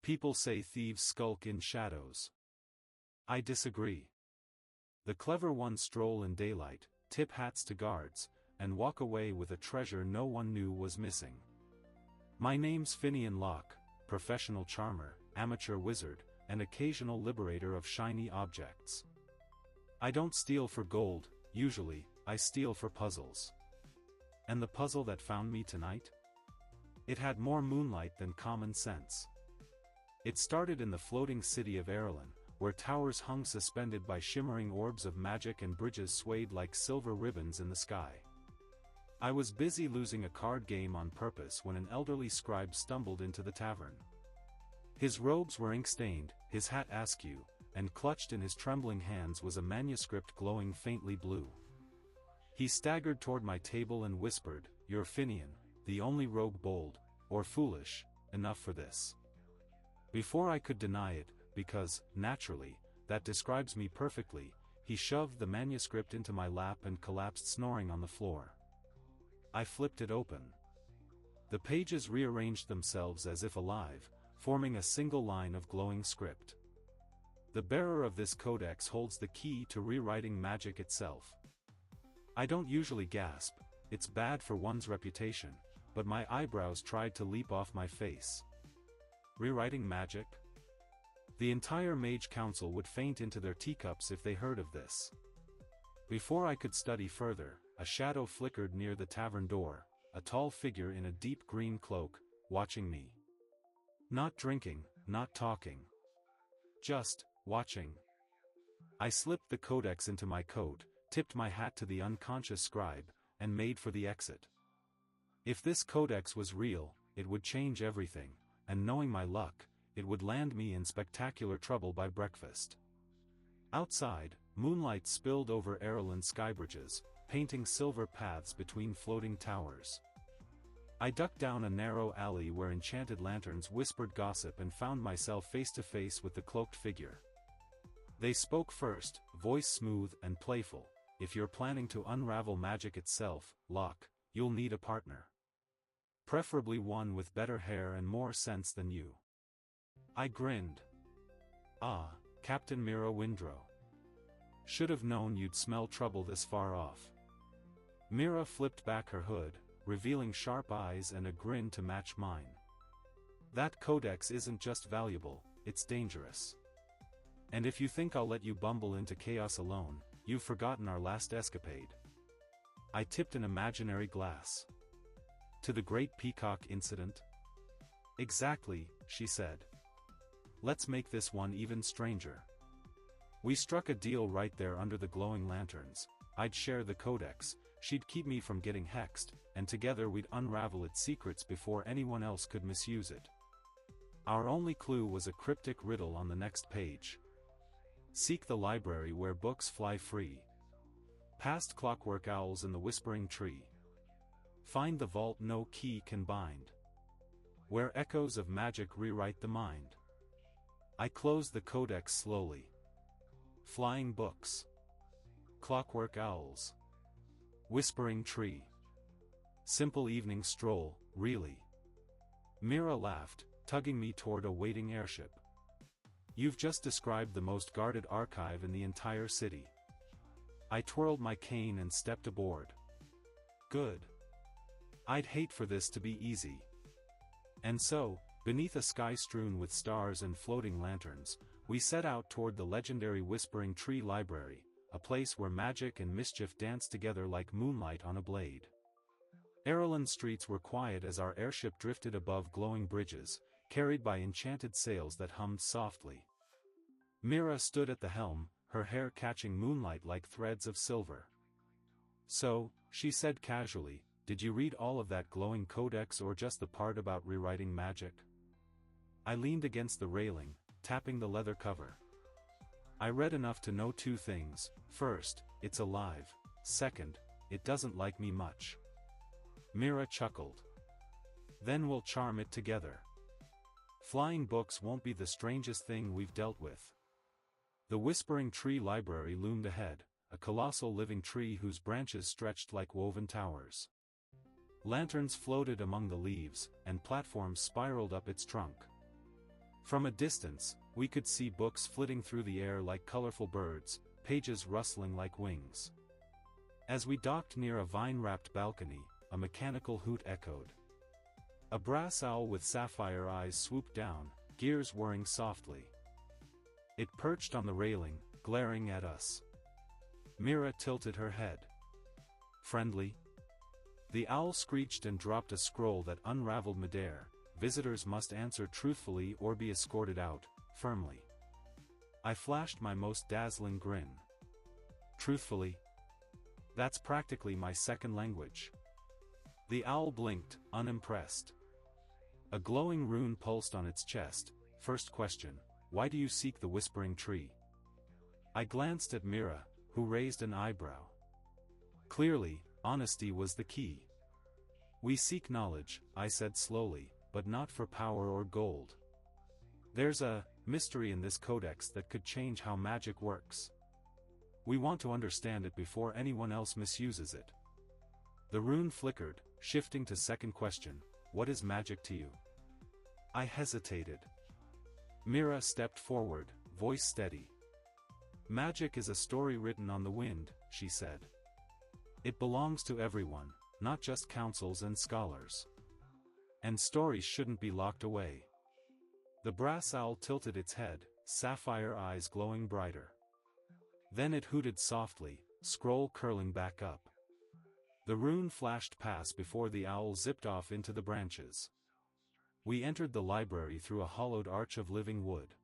People say thieves skulk in shadows. I disagree. The clever ones stroll in daylight, tip hats to guards, and walk away with a treasure no one knew was missing. My name's Finnian Locke, professional charmer, amateur wizard, and occasional liberator of shiny objects. I don't steal for gold, usually, I steal for puzzles. And the puzzle that found me tonight? It had more moonlight than common sense. It started in the floating city of Ireland, where towers hung suspended by shimmering orbs of magic and bridges swayed like silver ribbons in the sky. I was busy losing a card game on purpose when an elderly scribe stumbled into the tavern. His robes were ink-stained, his hat askew, and clutched in his trembling hands was a manuscript glowing faintly blue. He staggered toward my table and whispered, "You're Finnian, the only rogue bold, or foolish, enough for this." Before I could deny it, because, naturally, that describes me perfectly, he shoved the manuscript into my lap and collapsed snoring on the floor. I flipped it open. The pages rearranged themselves as if alive, forming a single line of glowing script. The bearer of this codex holds the key to rewriting magic itself. I don't usually gasp, it's bad for one's reputation, but my eyebrows tried to leap off my face. Rewriting magic? The entire Mage Council would faint into their teacups if they heard of this. Before I could study further, a shadow flickered near the tavern door, a tall figure in a deep green cloak, watching me. Not drinking, not talking. Just watching. I slipped the codex into my coat, tipped my hat to the unconscious scribe, and made for the exit. If this codex was real, it would change everything, and knowing my luck, it would land me in spectacular trouble by breakfast. Outside, moonlight spilled over Ireland's skybridges, painting silver paths between floating towers. I ducked down a narrow alley where enchanted lanterns whispered gossip and found myself face to face with the cloaked figure. They spoke first, voice smooth and playful. "If you're planning to unravel magic itself, Locke, you'll need a partner. Preferably one with better hair and more sense than you." I grinned. "Ah, Captain Mira Windrow. Should have known you'd smell trouble this far off." Mira flipped back her hood, revealing sharp eyes and a grin to match mine. "That codex isn't just valuable, it's dangerous. And if you think I'll let you bumble into chaos alone, you've forgotten our last escapade." I tipped an imaginary glass. "To the Great Peacock incident?" "Exactly," she said. "Let's make this one even stranger." We struck a deal right there under the glowing lanterns. I'd share the codex, she'd keep me from getting hexed, and together we'd unravel its secrets before anyone else could misuse it. Our only clue was a cryptic riddle on the next page. "Seek the library where books fly free. Past clockwork owls in the whispering tree. Find the vault no key can bind. Where echoes of magic rewrite the mind." I closed the codex slowly. Flying books. Clockwork owls. Whispering tree. Simple evening stroll, really. Mira laughed, tugging me toward a waiting airship. "You've just described the most guarded archive in the entire city." I twirled my cane and stepped aboard. "Good. I'd hate for this to be easy." And so, beneath a sky strewn with stars and floating lanterns, we set out toward the legendary Whispering Tree Library, a place where magic and mischief danced together like moonlight on a blade. Ireland's streets were quiet as our airship drifted above glowing bridges, carried by enchanted sails that hummed softly. Mira stood at the helm, her hair catching moonlight like threads of silver. "So," she said casually, "did you read all of that glowing codex or just the part about rewriting magic?" I leaned against the railing, tapping the leather cover. "I read enough to know two things. First, it's alive. Second, it doesn't like me much." Mira chuckled. "Then we'll charm it together. Flying books won't be the strangest thing we've dealt with." The Whispering Tree Library loomed ahead, a colossal living tree whose branches stretched like woven towers. Lanterns floated among the leaves, and platforms spiraled up its trunk. From a distance, we could see books flitting through the air like colorful birds, pages rustling like wings. As we docked near a vine-wrapped balcony, a mechanical hoot echoed. A brass owl with sapphire eyes swooped down, gears whirring softly. It perched on the railing, glaring at us. Mira tilted her head. Friendly? The owl screeched and dropped a scroll that unraveled midair. Visitors must answer truthfully or be escorted out, firmly. I flashed my most dazzling grin. Truthfully? That's practically my second language. The owl blinked, unimpressed. A glowing rune pulsed on its chest. First question, why do you seek the whispering tree? I glanced at Mira, who raised an eyebrow. Clearly, honesty was the key. We seek knowledge, I said slowly, but not for power or gold. There's a mystery in this codex that could change how magic works. We want to understand it before anyone else misuses it. The rune flickered, shifting to second question, what is magic to you? I hesitated. Mira stepped forward, voice steady. Magic is a story written on the wind, she said. It belongs to everyone, not just councils and scholars. And stories shouldn't be locked away. The brass owl tilted its head, sapphire eyes glowing brighter. Then it hooted softly, scroll curling back up. The rune flashed past before the owl zipped off into the branches. We entered the library through a hollowed arch of living wood.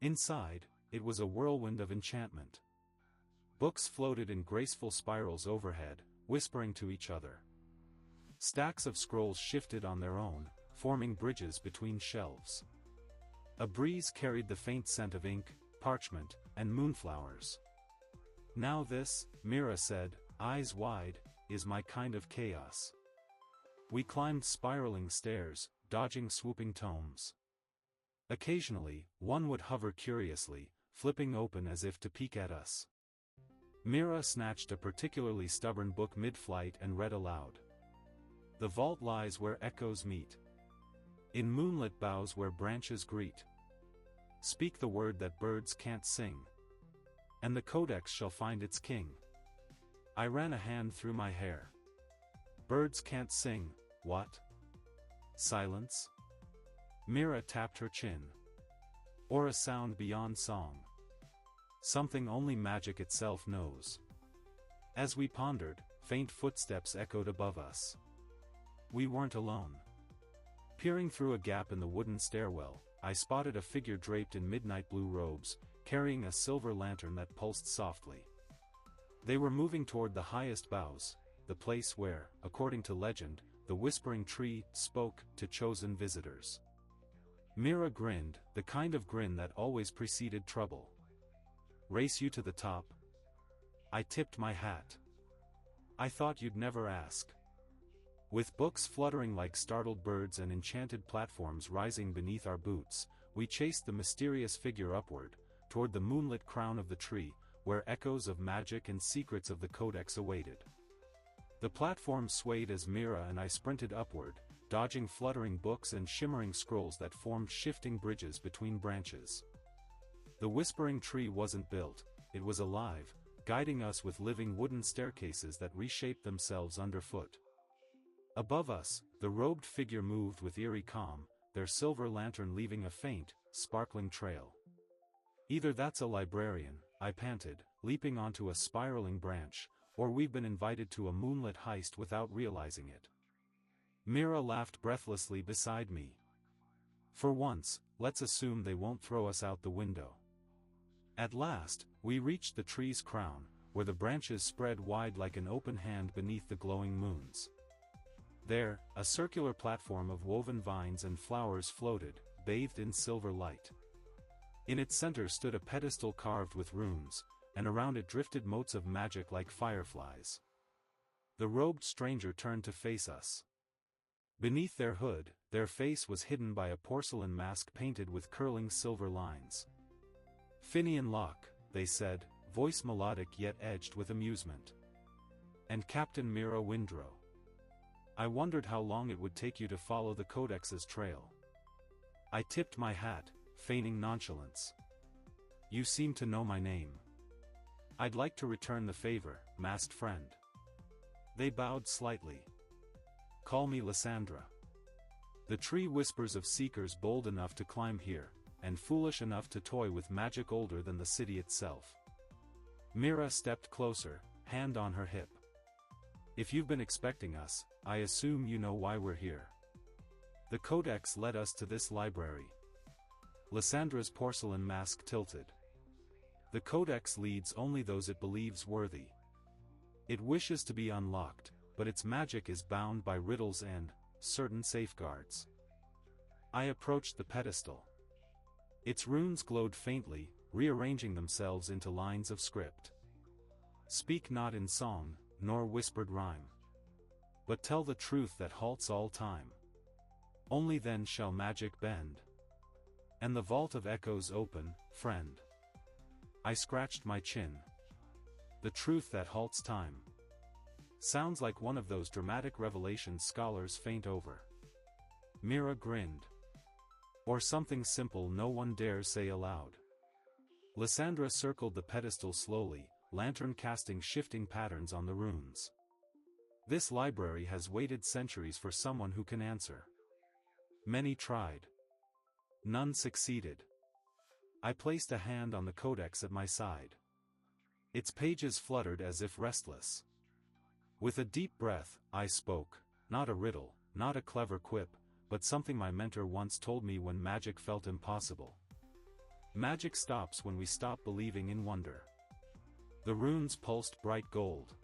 Inside, it was a whirlwind of enchantment. Books floated in graceful spirals overhead, whispering to each other. Stacks of scrolls shifted on their own, forming bridges between shelves. A breeze carried the faint scent of ink, parchment, and moonflowers. Now this, Mira said, eyes wide, is my kind of chaos. We climbed spiraling stairs, dodging swooping tomes. Occasionally, one would hover curiously, flipping open as if to peek at us. Mira snatched a particularly stubborn book mid-flight and read aloud. The vault lies where echoes meet. In moonlit boughs where branches greet. Speak the word that birds can't sing. And the Codex shall find its king. I ran a hand through my hair. Birds can't sing, what? Silence? Mira tapped her chin. Or a sound beyond song. Something only magic itself knows. As we pondered, faint footsteps echoed above us. We weren't alone. Peering through a gap in the wooden stairwell, I spotted a figure draped in midnight blue robes, carrying a silver lantern that pulsed softly. They were moving toward the highest boughs, the place where, according to legend, the whispering tree spoke to chosen visitors. Mira grinned, the kind of grin that always preceded trouble. Race you to the top? I tipped my hat. I thought you'd never ask. With books fluttering like startled birds and enchanted platforms rising beneath our boots, we chased the mysterious figure upward, toward the moonlit crown of the tree, where echoes of magic and secrets of the Codex awaited. The platform swayed as Mira and I sprinted upward, dodging fluttering books and shimmering scrolls that formed shifting bridges between branches. The whispering tree wasn't built, it was alive, guiding us with living wooden staircases that reshaped themselves underfoot. Above us, the robed figure moved with eerie calm, their silver lantern leaving a faint, sparkling trail. Either that's a librarian, I panted, leaping onto a spiraling branch, or we've been invited to a moonlit heist without realizing it. Mira laughed breathlessly beside me. For once, let's assume they won't throw us out the window. At last, we reached the tree's crown, where the branches spread wide like an open hand beneath the glowing moons. There, a circular platform of woven vines and flowers floated, bathed in silver light. In its center stood a pedestal carved with runes, and around it drifted motes of magic like fireflies. The robed stranger turned to face us. Beneath their hood, their face was hidden by a porcelain mask painted with curling silver lines. Finnian Locke, they said, voice melodic yet edged with amusement. And Captain Mira Windrow. I wondered how long it would take you to follow the Codex's trail. I tipped my hat, feigning nonchalance. You seem to know my name. I'd like to return the favor, masked friend. They bowed slightly. Call me Lysandra. The tree whispers of seekers bold enough to climb here, and foolish enough to toy with magic older than the city itself. Mira stepped closer, hand on her hip. If you've been expecting us, I assume you know why we're here. The Codex led us to this library. Lysandra's porcelain mask tilted. The Codex leads only those it believes worthy. It wishes to be unlocked, but its magic is bound by riddles and certain safeguards. I approached the pedestal. Its runes glowed faintly, rearranging themselves into lines of script. Speak not in song, nor whispered rhyme, but tell the truth that halts all time. Only then shall magic bend, and the vault of echoes open, friend. I scratched my chin. The truth that halts time. Sounds like one of those dramatic revelations scholars faint over. Mira grinned. Or something simple no one dares say aloud. Lysandra circled the pedestal slowly, lantern casting shifting patterns on the runes. This library has waited centuries for someone who can answer. Many tried. None succeeded. I placed a hand on the Codex at my side. Its pages fluttered as if restless. With a deep breath, I spoke, not a riddle, not a clever quip, but something my mentor once told me when magic felt impossible. Magic stops when we stop believing in wonder. The runes pulsed bright gold.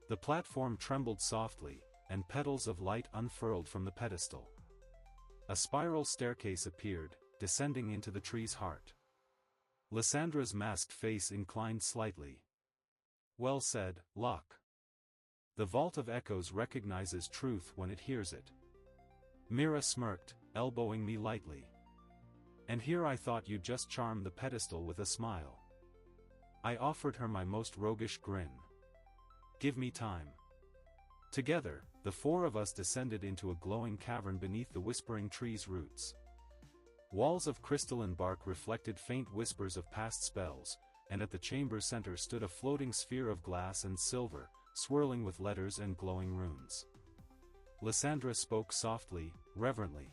The platform trembled softly, and petals of light unfurled from the pedestal. A spiral staircase appeared, descending into the tree's heart. Lysandra's masked face inclined slightly. Well said, Locke. The Vault of Echoes recognizes truth when it hears it. Mira smirked, elbowing me lightly. And here I thought you'd just charm the pedestal with a smile. I offered her my most roguish grin. Give me time. Together, the four of us descended into a glowing cavern beneath the whispering tree's roots. Walls of crystalline bark reflected faint whispers of past spells, and at the chamber's center stood a floating sphere of glass and silver, swirling with letters and glowing runes. Lysandra spoke softly, reverently.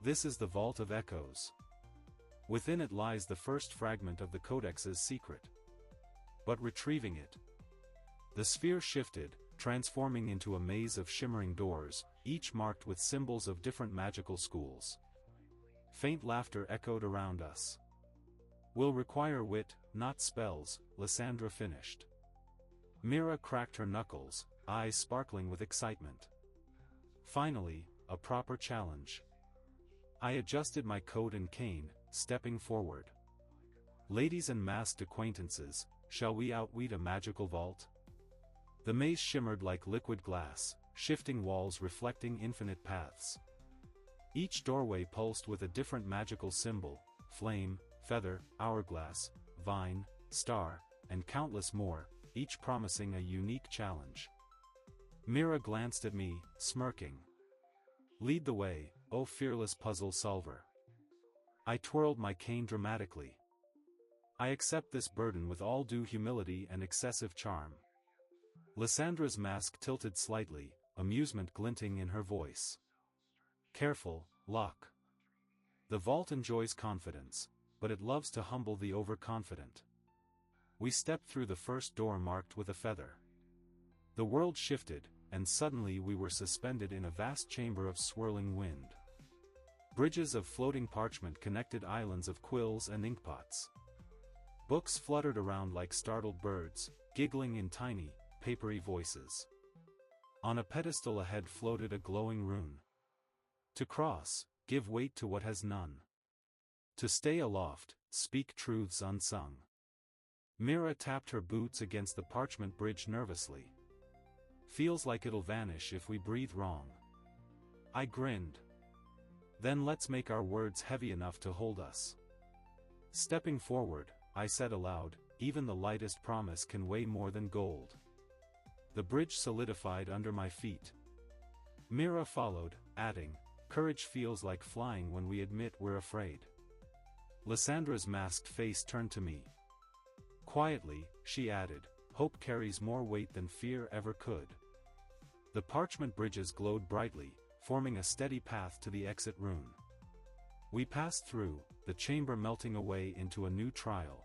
This is the Vault of Echoes. Within it lies the first fragment of the Codex's secret. But retrieving it. The sphere shifted, transforming into a maze of shimmering doors, each marked with symbols of different magical schools. Faint laughter echoed around us. Will require wit, not spells, Lysandra finished. Mira cracked her knuckles, eyes sparkling with excitement. Finally, a proper challenge. I adjusted my coat and cane, stepping forward. Ladies and masked acquaintances, shall we outwit a magical vault? The maze shimmered like liquid glass, shifting walls reflecting infinite paths. Each doorway pulsed with a different magical symbol: flame, feather, hourglass, vine, star, and countless more, each promising a unique challenge. Mira glanced at me, smirking. Lead the way, O fearless puzzle solver. I twirled my cane dramatically. I accept this burden with all due humility and excessive charm. Lysandra's mask tilted slightly, amusement glinting in her voice. Careful, Locke. The vault enjoys confidence, but it loves to humble the overconfident. We stepped through the first door marked with a feather. The world shifted, and suddenly we were suspended in a vast chamber of swirling wind. Bridges of floating parchment connected islands of quills and inkpots. Books fluttered around like startled birds, giggling in tiny, papery voices. On a pedestal ahead floated a glowing rune. To cross, give weight to what has none. To stay aloft, speak truths unsung. Mira tapped her boots against the parchment bridge nervously. Feels like it'll vanish if we breathe wrong. I grinned. Then let's make our words heavy enough to hold us. Stepping forward, I said aloud, even the lightest promise can weigh more than gold. The bridge solidified under my feet. Mira followed, adding, courage feels like flying when we admit we're afraid. Lysandra's masked face turned to me. Quietly, she added, "Hope carries more weight than fear ever could." The parchment bridges glowed brightly, forming a steady path to the exit rune. We passed through, the chamber melting away into a new trial.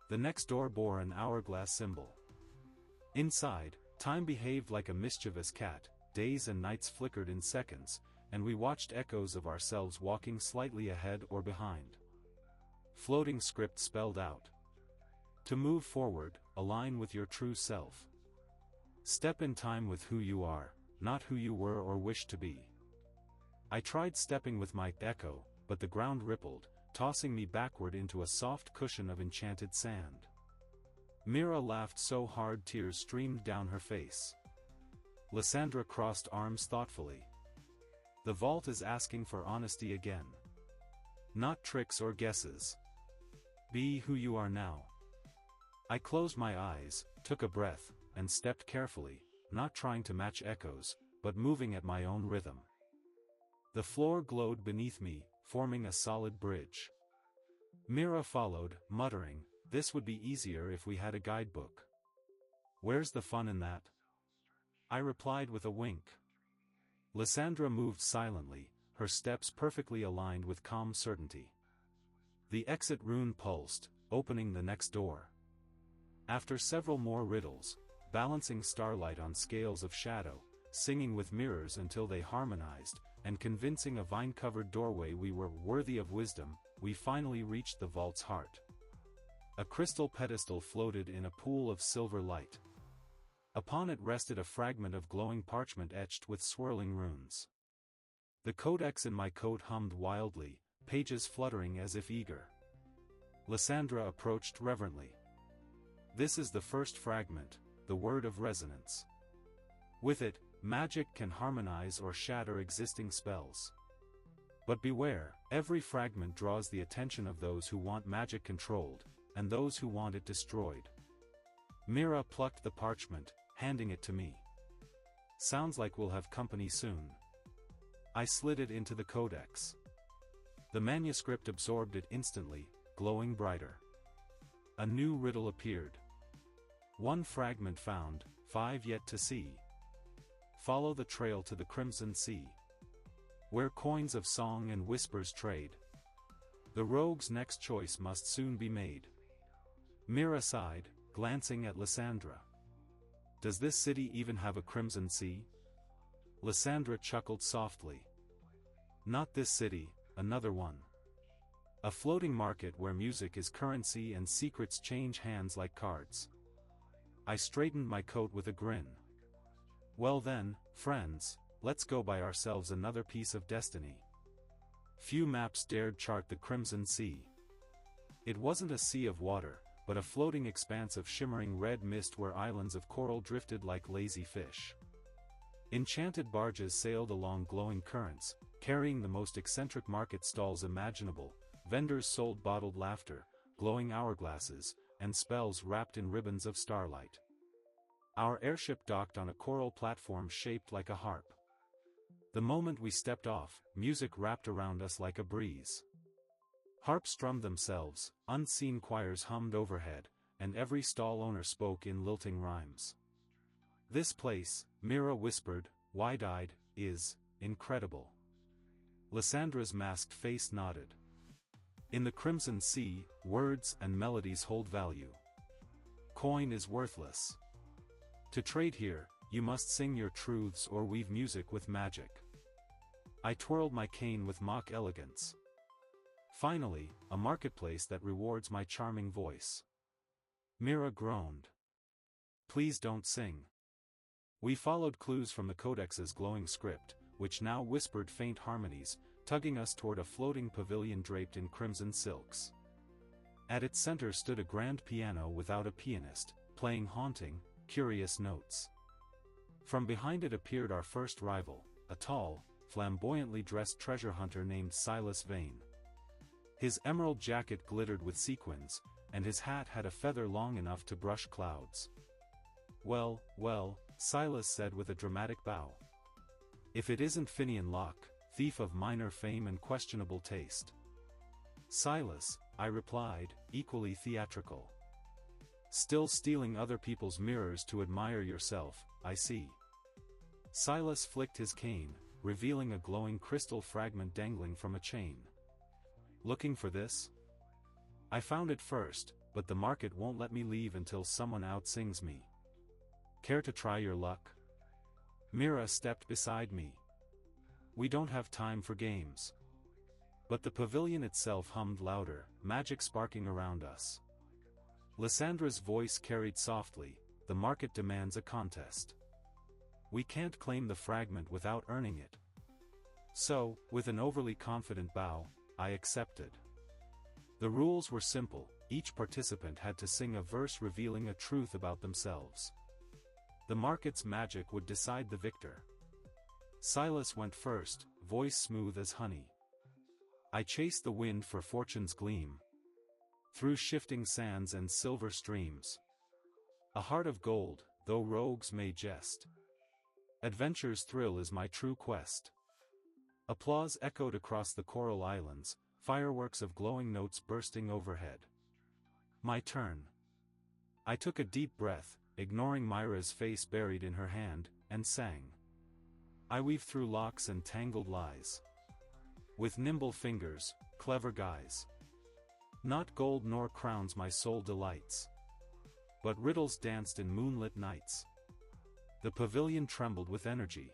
The next door bore an hourglass symbol. Inside, time behaved like a mischievous cat, days and nights flickered in seconds, and we watched echoes of ourselves walking slightly ahead or behind. Floating script spelled out. To move forward, align with your true self. Step in time with who you are, not who you were or wish to be. I tried stepping with my echo, but the ground rippled, tossing me backward into a soft cushion of enchanted sand. Mira laughed so hard tears streamed down her face. Lysandra crossed arms thoughtfully. The vault is asking for honesty again. Not tricks or guesses. Be who you are now. I closed my eyes, took a breath, and stepped carefully, not trying to match echoes, but moving at my own rhythm. The floor glowed beneath me, forming a solid bridge. Mira followed, muttering, "This would be easier if we had a guidebook." "Where's the fun in that?" I replied with a wink. Lysandra moved silently, her steps perfectly aligned with calm certainty. The exit rune pulsed, opening the next door. After several more riddles, balancing starlight on scales of shadow, singing with mirrors until they harmonized, and convincing a vine-covered doorway we were worthy of wisdom, we finally reached the vault's heart. A crystal pedestal floated in a pool of silver light. Upon it rested a fragment of glowing parchment etched with swirling runes. The codex in my coat hummed wildly, pages fluttering as if eager. Lysandra approached reverently. "This is the first fragment, the word of resonance. With it, magic can harmonize or shatter existing spells. But beware, every fragment draws the attention of those who want magic controlled, and those who want it destroyed." Mira plucked the parchment, handing it to me. "Sounds like we'll have company soon." I slid it into the codex. The manuscript absorbed it instantly, glowing brighter. A new riddle appeared. One fragment found, 5 yet to see. Follow the trail to the Crimson Sea, where coins of song and whispers trade. The rogue's next choice must soon be made. Mira sighed, glancing at Lysandra. "Does this city even have a Crimson Sea?" Lysandra chuckled softly. "Not this city, another one. A floating market where music is currency and secrets change hands like cards." I straightened my coat with a grin. "Well then, friends, let's go buy ourselves another piece of destiny." Few maps dared chart the Crimson Sea. It wasn't a sea of water, but a floating expanse of shimmering red mist where islands of coral drifted like lazy fish. Enchanted barges sailed along glowing currents, carrying the most eccentric market stalls imaginable. Vendors sold bottled laughter, glowing hourglasses, and spells wrapped in ribbons of starlight. Our airship docked on a coral platform shaped like a harp. The moment we stepped off, music wrapped around us like a breeze. Harps strummed themselves, unseen choirs hummed overhead, and every stall owner spoke in lilting rhymes. "This place," Mira whispered, wide-eyed, "is incredible." Lysandra's masked face nodded. "In the Crimson Sea, words and melodies hold value. Coin is worthless. To trade here, you must sing your truths or weave music with magic." I twirled my cane with mock elegance. "Finally, a marketplace that rewards my charming voice." Mira groaned. "Please don't sing." We followed clues from the Codex's glowing script, which now whispered faint harmonies, tugging us toward a floating pavilion draped in crimson silks. At its center stood a grand piano without a pianist, playing haunting, curious notes. From behind it appeared our first rival, a tall, flamboyantly dressed treasure hunter named Silas Vane. His emerald jacket glittered with sequins, and his hat had a feather long enough to brush clouds. Well, Silas said with a dramatic bow. "If it isn't Finnian Locke, thief of minor fame and questionable taste. Silas, I replied, equally theatrical. Still stealing other people's mirrors to admire yourself, I see. Silas flicked his cane, revealing a glowing crystal fragment dangling from a chain. Looking for this? I found it first, but the market won't let me leave until someone outsings me. Care to try your luck? Mira stepped beside me. We don't have time for games. But the pavilion itself hummed louder, magic sparking around us. Lysandra's voice carried softly, the market demands a contest. We can't claim the fragment without earning it. So, with an overly confident bow, I accepted. The rules were simple, each participant had to sing a verse revealing a truth about themselves. The market's magic would decide the victor. Silas went first, voice smooth as honey. I chased the wind for fortune's gleam. Through shifting sands and silver streams. A heart of gold, though rogues may jest. Adventure's thrill is my true quest. Applause echoed across the coral islands, fireworks of glowing notes bursting overhead. My turn. I took a deep breath, ignoring Mira's face buried in her hand, and sang. I weave through locks and tangled lies. With nimble fingers, clever guise. Not gold nor crowns my soul delights. But riddles danced in moonlit nights. The pavilion trembled with energy.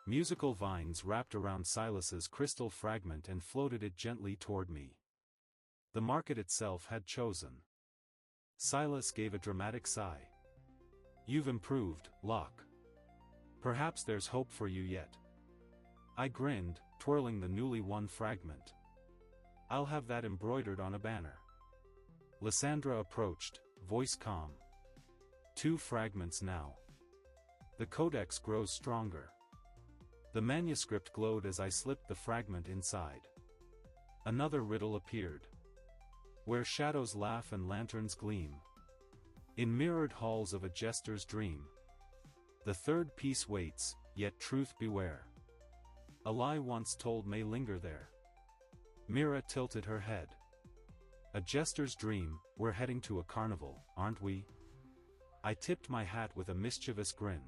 Musical vines wrapped around Silas's crystal fragment and floated it gently toward me. The market itself had chosen. Silas gave a dramatic sigh. You've improved, Locke. Perhaps there's hope for you yet. I grinned, twirling the newly won fragment. I'll have that embroidered on a banner. Lysandra approached, voice calm. 2 fragments now. The Codex grows stronger. The manuscript glowed as I slipped the fragment inside. Another riddle appeared. Where shadows laugh and lanterns gleam. In mirrored halls of a jester's dream. The third piece waits, yet truth beware. A lie once told may linger there. Mira tilted her head. A jester's dream, we're heading to a carnival, aren't we? I tipped my hat with a mischievous grin.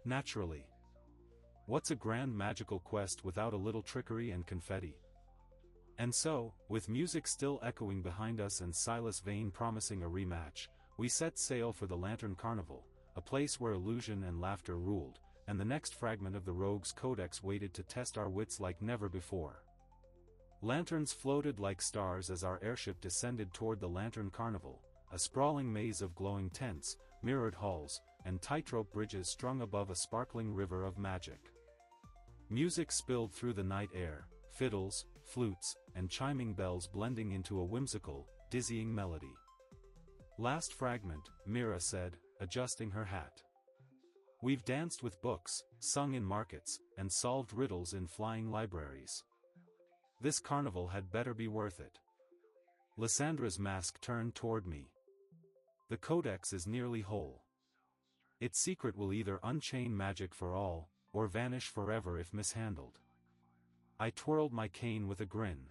Naturally. What's a grand magical quest without a little trickery and confetti? And so, with music still echoing behind us and Silas Vane promising a rematch, we set sail for the Lantern Carnival, a place where illusion and laughter ruled, and the next fragment of the Rogue's Codex waited to test our wits like never before. Lanterns floated like stars as our airship descended toward the Lantern Carnival, a sprawling maze of glowing tents, mirrored halls, and tightrope bridges strung above a sparkling river of magic. Music spilled through the night air, fiddles, flutes, and chiming bells blending into a whimsical, dizzying melody. Last fragment, Mira said, adjusting her hat. We've danced with books, sung in markets, and solved riddles in flying libraries. This carnival had better be worth it. Lysandra's mask turned toward me. The Codex is nearly whole. Its secret will either unchain magic for all, or vanish forever if mishandled. I twirled my cane with a grin.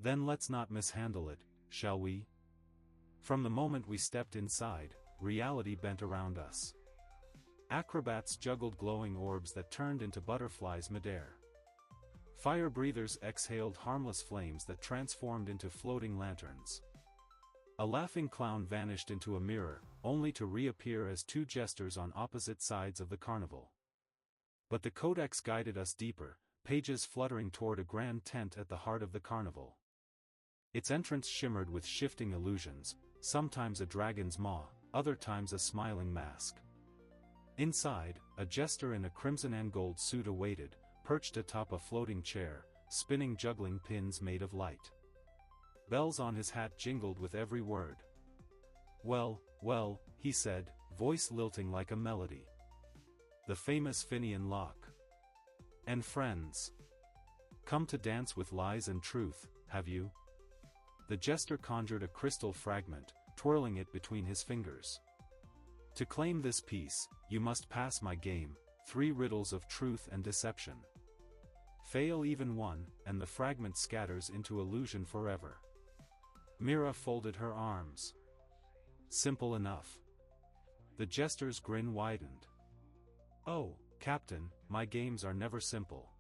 Then let's not mishandle it, shall we? From the moment we stepped inside, reality bent around us. Acrobats juggled glowing orbs that turned into butterflies midair. Fire breathers exhaled harmless flames that transformed into floating lanterns. A laughing clown vanished into a mirror, only to reappear as 2 jesters on opposite sides of the carnival. But the Codex guided us deeper, pages fluttering toward a grand tent at the heart of the carnival. Its entrance shimmered with shifting illusions, sometimes a dragon's maw, other times a smiling mask. Inside, a jester in a crimson and gold suit awaited, perched atop a floating chair, spinning juggling pins made of light. Bells on his hat jingled with every word. Well, well, he said, voice lilting like a melody. The famous Finnian Locke. And friends. Come to dance with lies and truth, have you? The jester conjured a crystal fragment, twirling it between his fingers. To claim this piece, you must pass my game, 3 riddles of truth and deception. Fail even one, and the fragment scatters into illusion forever. Mira folded her arms. Simple enough. The jester's grin widened. Oh, Captain, my games are never simple.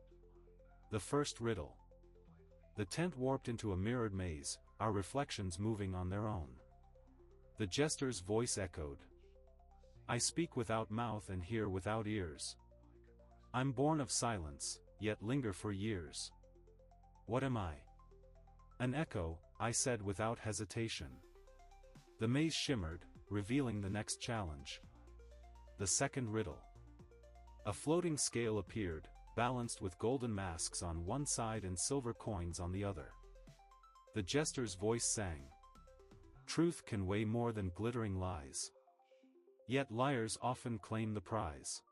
The first riddle. The tent warped into a mirrored maze, our reflections moving on their own. The jester's voice echoed. I speak without mouth and hear without ears. I'm born of silence, yet linger for years. What am I? An echo, I said without hesitation. The maze shimmered, revealing the next challenge. The second riddle. A floating scale appeared, balanced with golden masks on one side and silver coins on the other. The jester's voice sang. Truth can weigh more than glittering lies. Yet liars often claim the prize.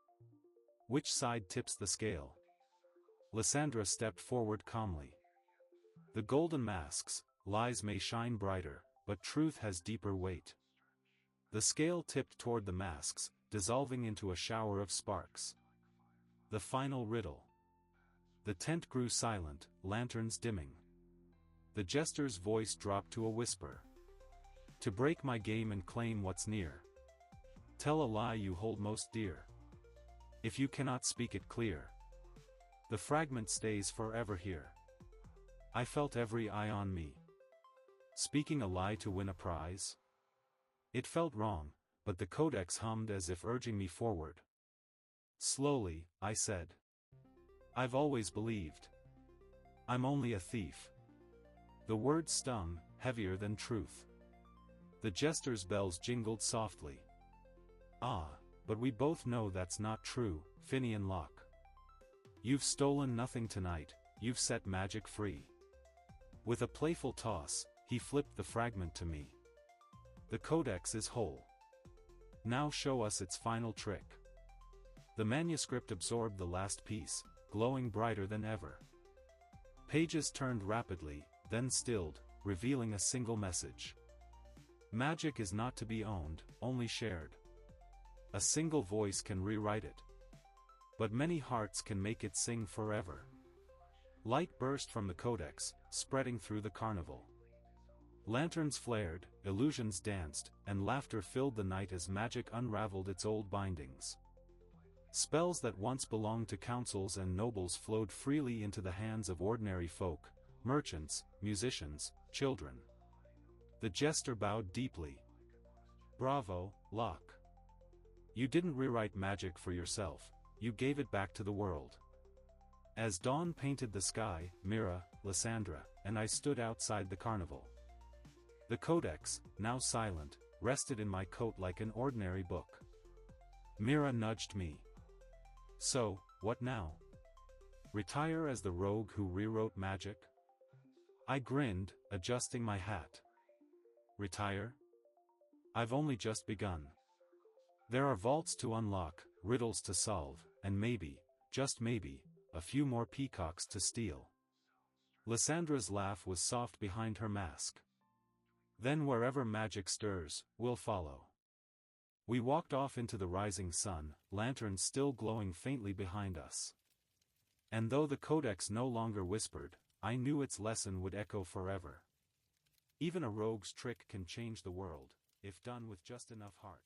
Which side tips the scale? Lysandra stepped forward calmly. The golden masks, lies may shine brighter, but truth has deeper weight. The scale tipped toward the masks, dissolving into a shower of sparks. The final riddle. The tent grew silent, lanterns dimming. The jester's voice dropped to a whisper. To break my game and claim what's near. Tell a lie you hold most dear. If you cannot speak it clear, the fragment stays forever here. I felt every eye on me. Speaking a lie to win a prize? It felt wrong, but the Codex hummed as if urging me forward. Slowly, I said. I've always believed. I'm only a thief. The words stung, heavier than truth. The jester's bells jingled softly. Ah, but we both know that's not true, Finnian Locke. You've stolen nothing tonight, you've set magic free. With a playful toss, he flipped the fragment to me. The Codex is whole. Now show us its final trick. The manuscript absorbed the last piece, glowing brighter than ever. Pages turned rapidly, then stilled, revealing a single message. Magic is not to be owned, only shared. A single voice can rewrite it. But many hearts can make it sing forever. Light burst from the Codex, spreading through the carnival. Lanterns flared, illusions danced, and laughter filled the night as magic unraveled its old bindings. Spells that once belonged to councils and nobles flowed freely into the hands of ordinary folk, merchants, musicians, children. The jester bowed deeply. Bravo, Locke. You didn't rewrite magic for yourself, you gave it back to the world. As dawn painted the sky, Mira, Lysandra, and I stood outside the carnival. The Codex, now silent, rested in my coat like an ordinary book. Mira nudged me. So, what now? Retire as the rogue who rewrote magic? I grinned, adjusting my hat. Retire? I've only just begun. There are vaults to unlock, riddles to solve, and maybe, just maybe, a few more peacocks to steal. Lysandra's laugh was soft behind her mask. Then wherever magic stirs, we'll follow. We walked off into the rising sun, lanterns still glowing faintly behind us. And though the Codex no longer whispered, I knew its lesson would echo forever. Even a rogue's trick can change the world, if done with just enough heart.